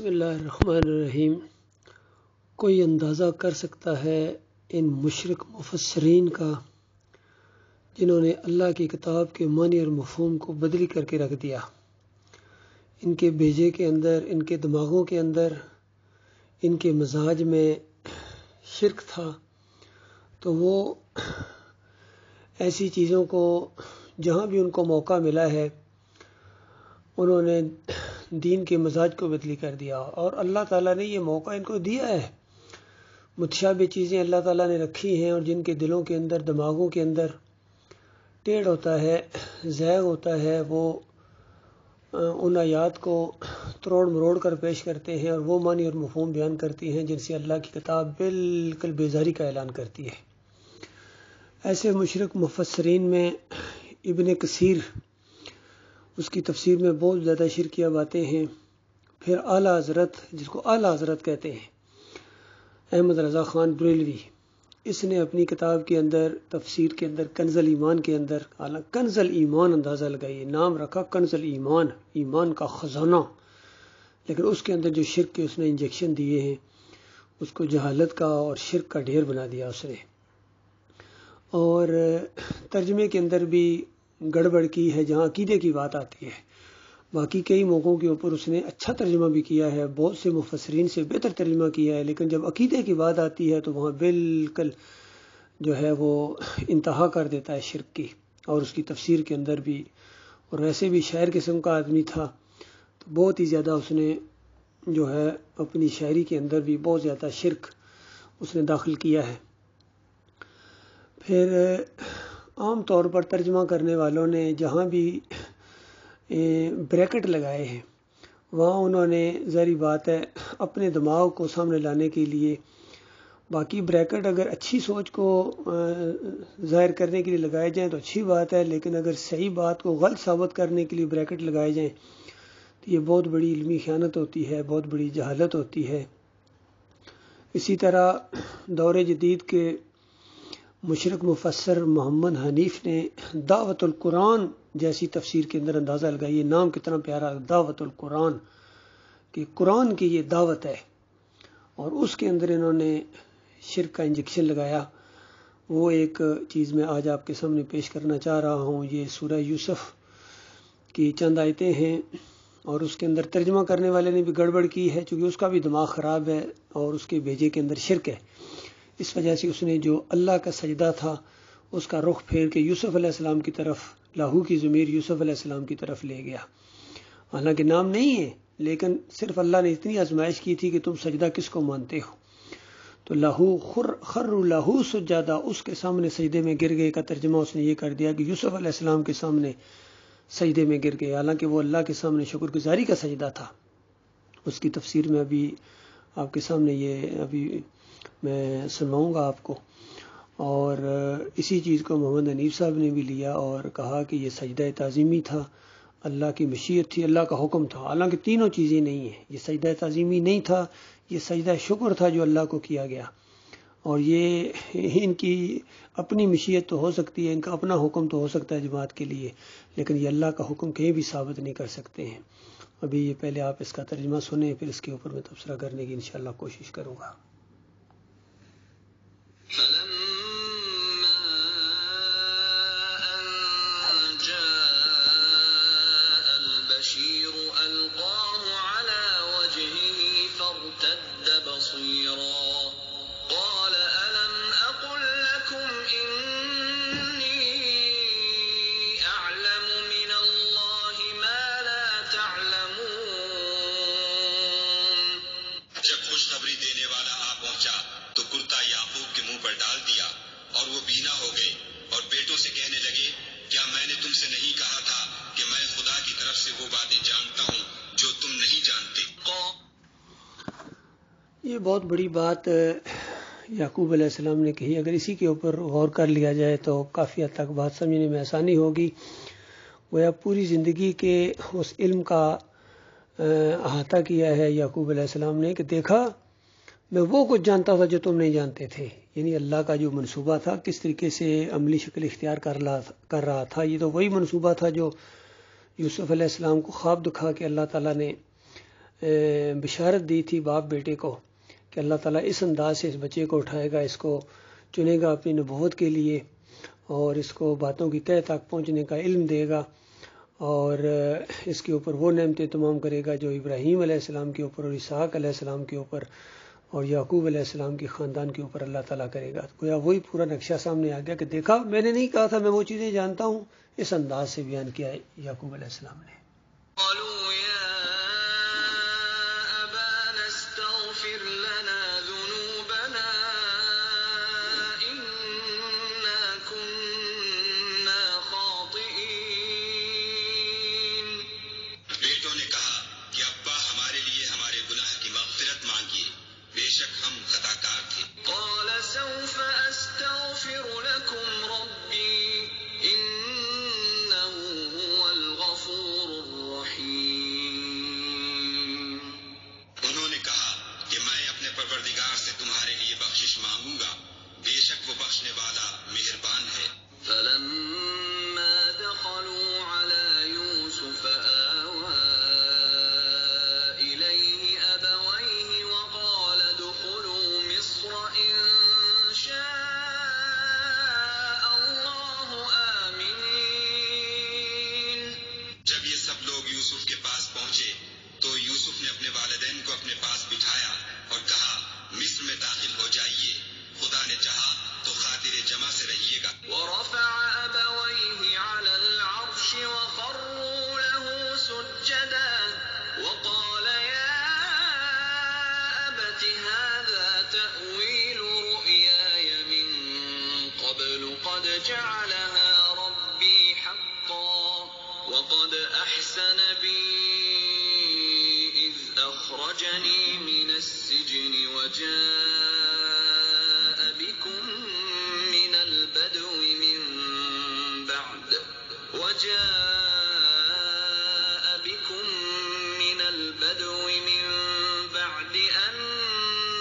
بسم اللہ الرحمن الرحیم۔ کوئی اندازہ کر سکتا ہے ان مشرک مفسرین کا جنہوں نے اللہ کی کتاب کے معنی اور مفہوم کو بدلی کر کے رکھ دیا۔ ان کے بھیجے کے اندر، ان کے دماغوں کے اندر، ان کے مزاج میں شرک تھا، تو وہ ایسی چیزوں کو جہاں بھی ان کو موقع ملا ہے انہوں نے دین کے مزاج کو بدلی کر دیا، اور اللہ تعالیٰ نے یہ موقع ان کو دیا ہے۔ متشابہ چیزیں اللہ تعالیٰ نے رکھی ہیں، اور جن کے دلوں کے اندر، دماغوں کے اندر ٹیڑھ ہوتا ہے، زیغ ہوتا ہے، وہ ان آیات کو تروڑ مروڑ کر پیش کرتے ہیں، اور وہ معنی اور مفہوم بیان کرتی ہیں جن سے اللہ کی کتاب بالکل بیزاری کا اعلان کرتی ہے۔ ایسے مشرک مفسرین میں ابن کثیر، اس کی تفسیر میں بہت زیادہ شرکیہ باتیں ہیں۔ پھر اعلیٰ حضرت، جس کو اعلیٰ حضرت کہتے ہیں، احمد رضا خان بریلوی، اس نے اپنی کتاب کے اندر، تفسیر کے اندر، کنز الایمان کے اندر، کنز الایمان اندازہ لگائیے، نام رکھا کنز الایمان، ایمان کا خزانہ، لیکن اس کے اندر جو شرک کے اس نے انجیکشن دیے ہیں، اس کو جہالت کا اور شرک کا ڈھیر بنا دیا اس نے۔ اور ترجمے کے اندر بھی گڑبڑ کی ہے جہاں عقیدے کی بات آتی ہے۔ باقی کئی موقعوں کے اوپر اس نے اچھا ترجمہ بھی کیا ہے، بہت سے مفسرین سے بہتر ترجمہ کیا ہے، لیکن جب عقیدے کی بات آتی ہے تو وہاں بالکل جو ہے وہ انتہا کر دیتا ہے شرک کی، اور اس کی تفسیر کے اندر بھی، اور ویسے بھی شاعر قسم کا آدمی تھا، تو بہت ہی زیادہ اس نے جو ہے اپنی شاعری کے اندر بھی بہت زیادہ شرک اس نے داخل کیا ہے۔ پھر عام طور پر ترجمہ کرنے والوں نے جہاں بھی بریکٹ لگائے ہیں وہاں انہوں نے، ظاہری بات ہے، اپنے دماغ کو سامنے لانے کے لیے، باقی بریکٹ اگر اچھی سوچ کو ظاہر کرنے کے لیے لگائے جائیں تو اچھی بات ہے، لیکن اگر صحیح بات کو غلط ثابت کرنے کے لیے بریکٹ لگائے جائیں تو یہ بہت بڑی علمی خیانت ہوتی ہے، بہت بڑی جہالت ہوتی ہے۔ اسی طرح دور جدید کے مشرک مفسر محمد حنیف نے دعوت القرآن جیسی تفسیر کے اندر اندازہ لگائیے، نام کتنا پیارا، دعوت القرآن، کہ قرآن کی یہ دعوت ہے، اور اس کے اندر انہوں نے شرک کا انجیکشن لگایا۔ وہ ایک چیز میں آج آپ کے سامنے پیش کرنا چاہ رہا ہوں۔ یہ سورہ یوسف کی چند آیتیں ہیں، اور اس کے اندر ترجمہ کرنے والے نے بھی گڑبڑ کی ہے، چونکہ اس کا بھی دماغ خراب ہے اور اس کے بھیجے کے اندر شرک ہے۔ اس وجہ سے اس نے جو اللہ کا سجدہ تھا اس کا رخ پھیر کے یوسف علیہ السلام کی طرف، لاہو کی ضمیر یوسف علیہ السلام کی طرف لے گیا، حالانکہ نام نہیں ہے، لیکن صرف اللہ نے اتنی آزمائش کی تھی کہ تم سجدہ کس کو مانتے ہو، تو لاہو خر لاہو سجادہ، اس کے سامنے سجدے میں گر گئے کا ترجمہ اس نے یہ کر دیا کہ یوسف علیہ السلام کے سامنے سجدے میں گر گئے، حالانکہ وہ اللہ کے سامنے شکر گزاری کا سجدہ تھا۔ اس کی تفسیر میں ابھی آپ کے سامنے یہ ابھی میں سناؤں گا آپ کو۔ اور اسی چیز کو محمد حنیف صاحب نے بھی لیا اور کہا کہ یہ سجدہ تعظیمی تھا، اللہ کی مشیت تھی، اللہ کا حکم تھا، حالانکہ تینوں چیزیں نہیں ہیں۔ یہ سجدہ تعظیمی نہیں تھا، یہ سجدہ شکر تھا جو اللہ کو کیا گیا، اور یہ ان کی اپنی مشیت تو ہو سکتی ہے، ان کا اپنا حکم تو ہو سکتا ہے جماعت کے لیے، لیکن یہ اللہ کا حکم کہیں بھی ثابت نہیں کر سکتے ہیں۔ ابھی یہ پہلے آپ اس کا ترجمہ سنیں، پھر اس کے اوپر میں تبصرہ کرنے کی انشاءاللہ کوشش کروں گا۔ یہ بہت بڑی بات یعقوب علیہ السلام نے کہی، اگر اسی کے اوپر غور کر لیا جائے تو کافی حد تک بات سمجھنے میں آسانی ہوگی۔ وہ پوری زندگی کے اس علم کا احاطہ کیا ہے یعقوب علیہ السلام نے کہ دیکھا میں وہ کچھ جانتا تھا جو تم نہیں جانتے تھے، یعنی اللہ کا جو منصوبہ تھا کس طریقے سے عملی شکل اختیار کر رہا تھا، یہ تو وہی منصوبہ تھا جو یوسف علیہ السلام کو خواب دکھا کے اللہ تعالیٰ نے بشارت دی تھی باپ بیٹے کو کہ اللہ تعالیٰ اس انداز سے اس بچے کو اٹھائے گا، اس کو چنے گا اپنی نبوت کے لیے، اور اس کو باتوں کی تہہ تک پہنچنے کا علم دے گا، اور اس کے اوپر وہ نعمتیں تمام کرے گا جو ابراہیم علیہ السلام کے اوپر اور اسحاق علیہ السلام کے اوپر اور یعقوب علیہ السلام کے خاندان کے اوپر اللہ تعالیٰ کرے گا۔ گویا وہی پورا نقشہ سامنے آ گیا کہ دیکھا میں نے نہیں کہا تھا میں وہ چیزیں جانتا ہوں، اس انداز سے بیان کیا ہے یعقوب علیہ السلام نے۔ وقد أحسن بي إذ أخرجني من السجن وجاء بكم من البدو من بعد أن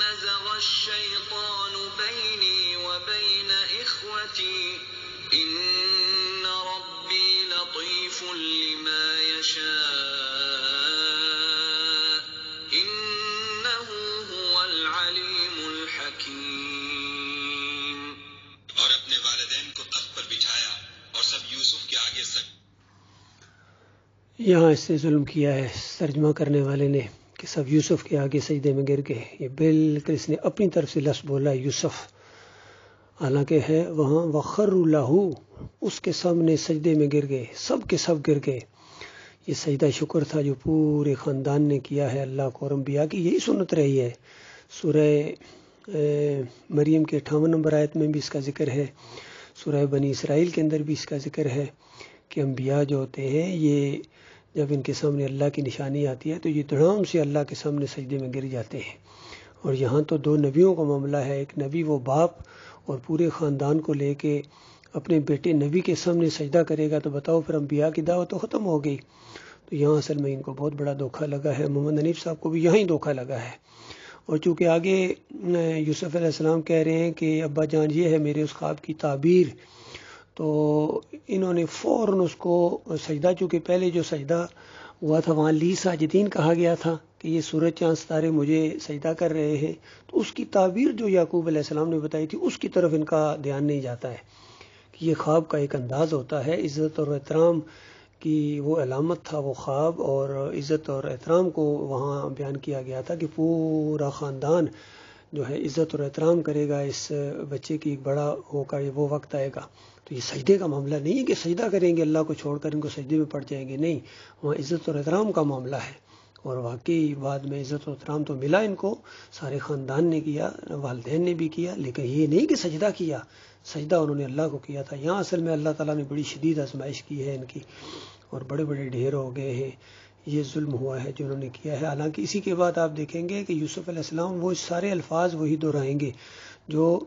نزغ الشيطان بيني وبين إخوتي إن ربي لطيف لما يشاء إنه هو العليم الحكيم۔ اور اپنے والدین کو تخت پر بٹھایا اور سب یوسف کے آگے یہاں اس نے ظلم کیا ہے ترجمہ کرنے والے نے کہ سب یوسف کے آگے سجدے میں گر گئے۔ یہ بالکل اس نے اپنی طرف سے لفظ بولا یوسف، حالانکہ ہے وہاں وخروا لہ، اس کے سامنے سجدے میں گر گئے، سب کے سب گر گئے۔ یہ سجدہ شکر تھا جو پورے خاندان نے کیا ہے اللہ کو، اور انبیاء کی یہی سنت رہی ہے۔ سورہ مریم کے 58 نمبر آیت میں بھی اس کا ذکر ہے، سورہ بنی اسرائیل کے اندر بھی اس کا ذکر ہے کہ انبیاء جو ہوتے ہیں یہ جب ان کے سامنے اللہ کی نشانی آتی ہے تو یہ دھڑام سے اللہ کے سامنے سجدے میں گر جاتے ہیں۔ اور یہاں تو دو نبیوں کا معاملہ ہے، ایک نبی وہ باپ اور پورے خاندان کو لے کے اپنے بیٹے نبی کے سامنے سجدہ کرے گا، تو بتاؤ پھر انبیاء کی دعوت تو ختم ہو گئی۔ تو یہاں اصل میں ان کو بہت بڑا دھوکہ لگا ہے، محمد حنیف صاحب کو بھی یہاں ہی دھوکہ لگا ہے۔ اور چونکہ آگے یوسف علیہ السلام کہہ رہے ہیں کہ ابا جان یہ ہے میرے اس خواب کی تعبیر، تو انہوں نے فوراً اس کو سجدہ، چونکہ پہلے جو سجدہ ہوا تھا وہاں لی ساجدین کہا گیا تھا کہ یہ سورج چاند ستارے مجھے سجدہ کر رہے ہیں، تو اس کی تعبیر جو یعقوب علیہ السلام نے بتائی تھی اس کی طرف ان کا دھیان نہیں جاتا ہے کہ یہ خواب کا ایک انداز ہوتا ہے، عزت اور احترام کی وہ علامت تھا وہ خواب، اور عزت اور احترام کو وہاں بیان کیا گیا تھا کہ پورا خاندان جو ہے عزت اور احترام کرے گا اس بچے کی، ایک بڑا ہوگا وہ وقت آئے گا۔ تو یہ سجدے کا معاملہ نہیں ہے کہ سجدہ کریں گے اللہ کو چھوڑ کر ان کو سجدے میں پڑ جائیں گے، نہیں، وہاں عزت اور احترام کا معاملہ ہے۔ اور واقعی بعد میں عزت و احترام تو ملا ان کو، سارے خاندان نے کیا، والدین نے بھی کیا، لیکن یہ نہیں کہ سجدہ کیا، سجدہ انہوں نے اللہ کو کیا تھا۔ یہاں اصل میں اللہ تعالیٰ نے بڑی شدید آزمائش کی ہے ان کی، اور بڑے بڑے ڈھیر ہو گئے ہیں، یہ ظلم ہوا ہے جو انہوں نے کیا ہے۔ حالانکہ اسی کے بعد آپ دیکھیں گے کہ یوسف علیہ السلام وہ سارے الفاظ وہی دہرائیں گے جو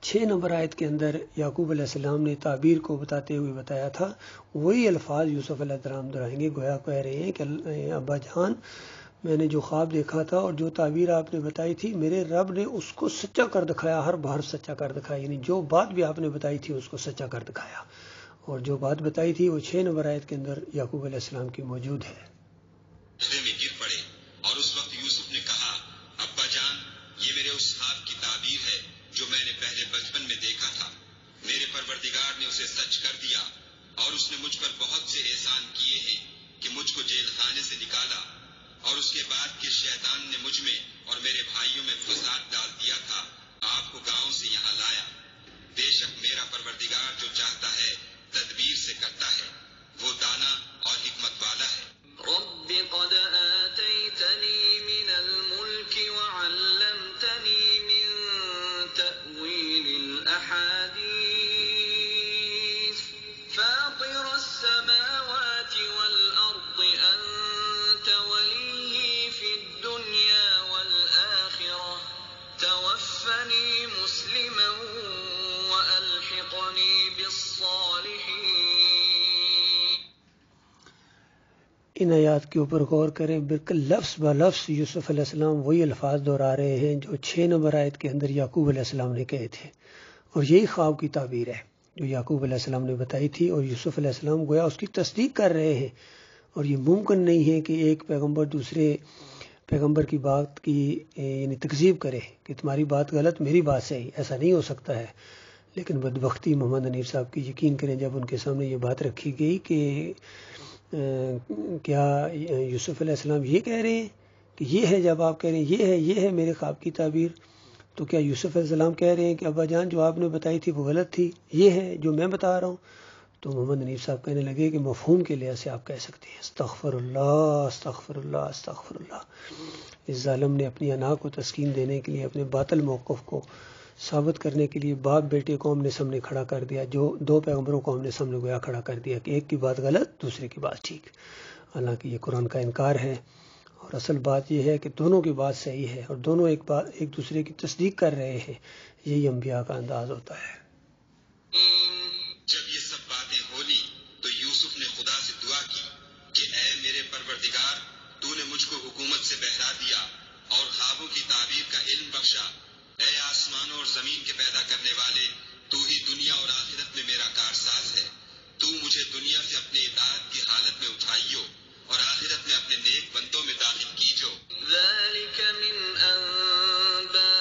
6 نمبر آیت کے اندر یعقوب علیہ السلام نے تعبیر کو بتاتے ہوئے بتایا تھا، وہی الفاظ یوسف علیہ السلام دہرائیں گے، گویا کہہ رہے ہیں کہ ابا جان میں نے جو خواب دیکھا تھا اور جو تعبیر آپ نے بتائی تھی میرے رب نے اس کو سچا کر دکھایا، ہر بار سچا کر دکھایا، یعنی جو بات بھی آپ نے بتائی تھی اس کو سچا کر دکھایا، اور جو بات بتائی تھی وہ 6 نمبر آیت کے اندر یعقوب علیہ السلام کی موجود ہے۔ میں گر پڑے کے بعد کہ شیطان نے مجھ میں اور میرے بھائیوں میں فساد ڈال دیا تھا، آپ کو گاؤں سے یہاں لایا۔ بے شک میرا پروردگار جو چاہتا ہے تدبیر سے کرتا ہے، وہ دانا اور حکمت والا ہے۔ رب قد آتيتني من الملك وعلمتني من تأويل الأحاديث فاطر السماوات والأرض أنت ولي في الدنيا والآخرة توفني مسلما وألحقني بالصالحين۔ ان آیات کے اوپر غور کریں، بالکل لفظ بہ لفظ یوسف علیہ السلام وہی الفاظ دہرا رہے ہیں جو 6 نمبر آیت کے اندر یعقوب علیہ السلام نے کہے تھے، اور یہی خواب کی تعبیر ہے جو یعقوب علیہ السلام نے بتائی تھی، اور یوسف علیہ السلام گویا اس کی تصدیق کر رہے ہیں۔ اور یہ ممکن نہیں ہے کہ ایک پیغمبر دوسرے پیغمبر کی بات کی یعنی تکذیب کرے کہ تمہاری بات غلط میری بات صحیح، ایسا نہیں ہو سکتا ہے۔ لیکن بدبختی محمد حنیف صاحب کی، یقین کریں جب ان کے سامنے یہ بات رکھی گئی کہ کیا یوسف علیہ السلام یہ کہہ رہے ہیں کہ یہ ہے، جب آپ کہہ رہے ہیں یہ ہے میرے خواب کی تعبیر، تو کیا یوسف علیہ السلام کہہ رہے ہیں کہ ابا جان جو آپ نے بتائی تھی وہ غلط تھی، یہ ہے جو میں بتا رہا ہوں؟ تو محمد حنیف صاحب کہنے لگے کہ مفہوم کے لحاظ سے آپ کہہ سکتے ہیں استغفر اللہ استغفر اللہ استغفر اللہ۔ اس ظالم نے اپنی انا کو تسکین دینے کے لیے، اپنے باطل موقف کو ثابت کرنے کے لیے باپ بیٹے کو آمنے سامنے کھڑا کر دیا، جو 2 پیغمبروں کو آمنے سامنے گویا کھڑا کر دیا کہ ایک کی بات غلط دوسرے کی بات ٹھیک، حالانکہ یہ قرآن کا انکار ہے۔ اور اصل بات یہ ہے کہ دونوں کی بات صحیح ہے اور دونوں ایک دوسرے کی تصدیق کر رہے ہیں، یہی انبیاء کا انداز ہوتا ہے۔ جب یہ سب باتیں ہو لی تو یوسف نے خدا سے دعا کی کہ اے میرے پروردگار، تو نے مجھ کو حکومت سے بہرا دیا اور خوابوں کی تعبیر کا علم بخشا۔ اے آسمانوں اور زمین کے پیدا کرنے والے، تو ہی دنیا اور آخرت میں میرا کارساز ہے۔ تو مجھے دنیا سے اپنے اطاعت کی حالت میں اٹھائیو اور آخرت میں اپنے نیک بندوں میں داخل کیجو۔ ذلك من أنباء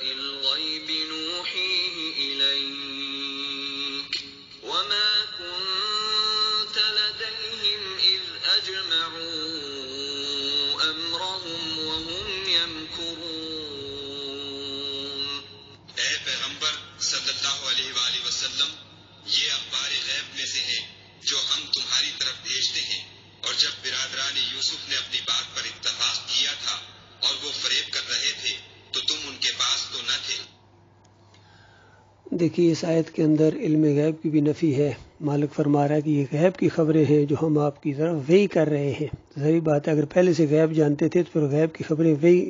الغيب نوحيه إليك وما كنت لديهم إذ أجمعوا أمرهم وهم يمكرون۔ اے پیغمبر صلی اللہ علیہ وآلہ وسلم، یہ اخبار غیب میں سے ہیں جو ہم تمہاری طرف بھیجتے ہیں، اور جب برادران یوسف نے اپنی بات پر اتفاق کیا تھا اور وہ فریب کر رہے تھے تو تم ان کے پاس تو نہ تھے۔ دیکھیے اس آیت کے اندر علم غیب کی بھی نفی ہے۔ مالک فرما رہا ہے کہ یہ غیب کی خبریں ہیں جو ہم آپ کی طرف وحی کر رہے ہیں۔ ظاہر بات ہے اگر پہلے سے غیب جانتے تھے تو پھر غیب کی خبریں وحی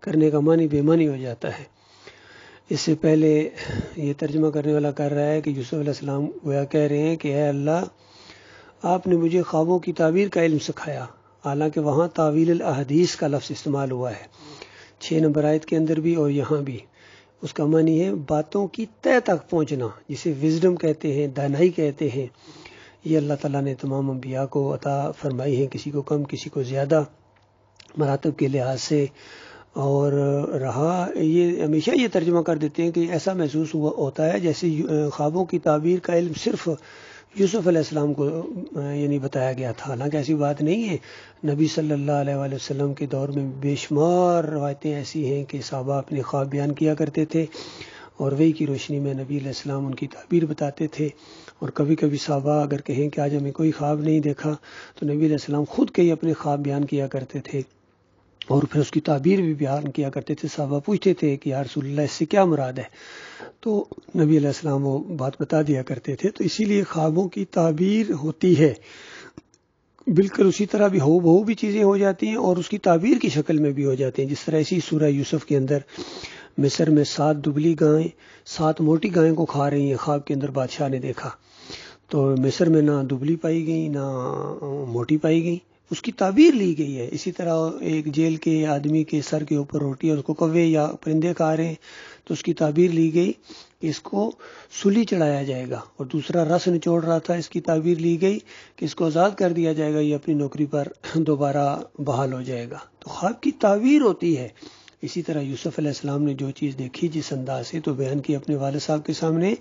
کرنے کا معنی بے معنی ہو جاتا ہے۔ اس سے پہلے یہ ترجمہ کرنے والا کر رہا ہے کہ یوسف علیہ السلام گویا کہہ رہے ہیں کہ اے اللہ، آپ نے مجھے خوابوں کی تعبیر کا علم سکھایا، حالانکہ وہاں تعویل الاحادیث کا لفظ استعمال ہوا ہے 6 نمبر آیت کے اندر بھی اور یہاں بھی۔ اس کا معنی ہے باتوں کی تہ تک پہنچنا، جسے وزڈم کہتے ہیں، دانائی کہتے ہیں۔ یہ اللہ تعالیٰ نے تمام انبیاء کو عطا فرمائی ہے، کسی کو کم کسی کو زیادہ مراتب کے لحاظ سے۔ اور رہا یہ ہمیشہ یہ ترجمہ کر دیتے ہیں کہ ایسا محسوس ہوتا ہے جیسے خوابوں کی تعبیر کا علم صرف یوسف علیہ السلام کو یعنی بتایا گیا تھا، حالانکہ ایسی بات نہیں ہے۔ نبی صلی اللہ علیہ وآلہ وسلم کے دور میں بے شمار روایتیں ایسی ہیں کہ صحابہ اپنے خواب بیان کیا کرتے تھے اور وہی کی روشنی میں نبی علیہ السلام ان کی تعبیر بتاتے تھے۔ اور کبھی کبھی صحابہ اگر کہیں کہ آج ہمیں کوئی خواب نہیں دیکھا تو نبی علیہ السلام خود کئی اپنے خواب بیان کیا کرتے تھے اور پھر اس کی تعبیر بھی بیان کیا کرتے تھے۔ صحابہ پوچھتے تھے کہ یا رسول اللہ اس سے کیا مراد ہے، تو نبی علیہ السلام وہ بات بتا دیا کرتے تھے۔ تو اسی لیے خوابوں کی تعبیر ہوتی ہے، بالکل اسی طرح بھی ہو بہو بھی چیزیں ہو جاتی ہیں اور اس کی تعبیر کی شکل میں بھی ہو جاتی ہیں۔ جس طرح اسی سورہ یوسف کے اندر مصر میں 7 دبلی گائیں 7 موٹی گائیں کو کھا رہی ہیں، خواب کے اندر بادشاہ نے دیکھا۔ تو مصر میں نہ دبلی پائی گئی نہ موٹی پائی گئی، اس کی تعبیر لی گئی ہے۔ اسی طرح ایک جیل کے آدمی کے سر کے اوپر روٹی اور اس کو کوے یا پرندے کھا رہے ہیں تو اس کی تعبیر لی گئی کہ اس کو سولی چڑھایا جائے گا، اور دوسرا رس نچوڑ رہا تھا، اس کی تعبیر لی گئی کہ اس کو آزاد کر دیا جائے گا، یہ اپنی نوکری پر دوبارہ بحال ہو جائے گا۔ تو خواب کی تعبیر ہوتی ہے۔ اسی طرح یوسف علیہ السلام نے جو چیز دیکھی جس انداز سے تو بیان کی اپنے والد صاحب کے سامنے،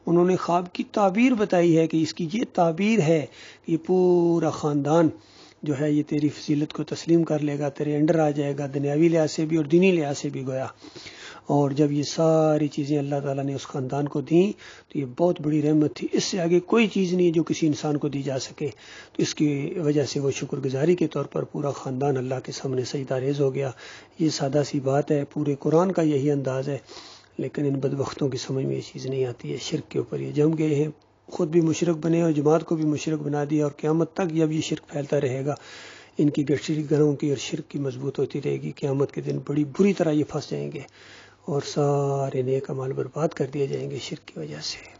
انہوں نے خواب کی تعبیر بتائی ہے کہ اس کی یہ تعبیر ہے کہ یہ پورا خاندان جو ہے یہ تیری فضیلت کو تسلیم کر لے گا، تیرے انڈر آ جائے گا، دنیاوی لحاظ سے بھی اور دینی لحاظ سے بھی گویا۔ اور جب یہ ساری چیزیں اللہ تعالیٰ نے اس خاندان کو دیں تو یہ بہت بڑی رحمت تھی، اس سے آگے کوئی چیز نہیں جو کسی انسان کو دی جا سکے، تو اس کی وجہ سے وہ شکر گزاری کے طور پر پورا خاندان اللہ کے سامنے سجدہ ریز ہو گیا۔ یہ سادہ سی بات ہے، پورے قرآن کا یہی انداز ہے، لیکن ان بدبختوں کی سمجھ میں یہ چیز نہیں آتی ہے۔ شرک کے اوپر یہ جم گئے ہیں، خود بھی مشرک بنے اور جماعت کو بھی مشرک بنا دیا، اور قیامت تک جب یہ شرک پھیلتا رہے گا، ان کی گٹھڑی گھروں کی اور شرک کی مضبوط ہوتی رہے گی، قیامت کے دن بڑی بری طرح یہ پھنس جائیں گے اور سارے نیک اعمال برباد کر دیے جائیں گے شرک کی وجہ سے۔